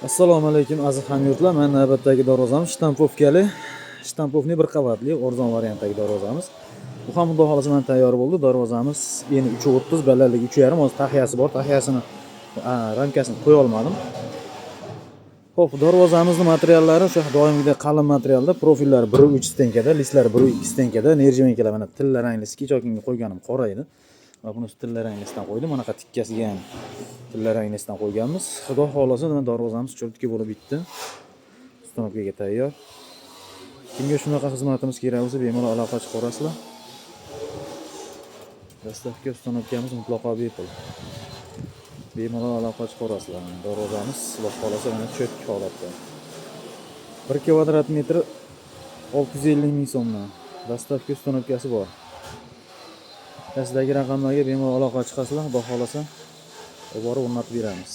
Assalomu alaykum aziz hamyurtlar. Mana navbatdagi darvozamiz shtampovkali, shtampovli bir qavatli arzon variantdagi darvozamiz. Bu ham xudo xolasa mana tayyor bo'ldi. Darvozamiz eni 3.30, balandligi 3.5, hozir tahiyasi bor. Tahiyasini ramkasini qo'ya olmadim. Xo'p, darvozamizning materiallari o'sha doimgidek qalin materialda, profillari 1.3 stenkada, listlari 1.2 stenkada, nerjivenkalar mana tilla rangli skichokinga qo'yganim qora edi. Va buni tilla ranglisidan qo'ydim. Mana tikkasiga ham tilla ranglisidan qo'yganmiz. Xudo xolasa mana darvozamiz cho'rtki bo'lib bitdi. Ustanovkaga tayyor. Kimga shunaqa xizmatimiz kerak bo'lsa, bemalol aloqa chiqarasizlar. Dastavka ustanovkamiz mutlaqo bepul. Bemalol aloqa chiqarasizlar. Darvozamiz xudo xolasa mana cho'tki holatda. 1 kvadrat metr 650 ming so'mdan dastavka ustanovkasi bor. Pastdagi raqamlarga bemalol aloqa chiqasizlar, xudo xolasa borib o'rnatib beramiz.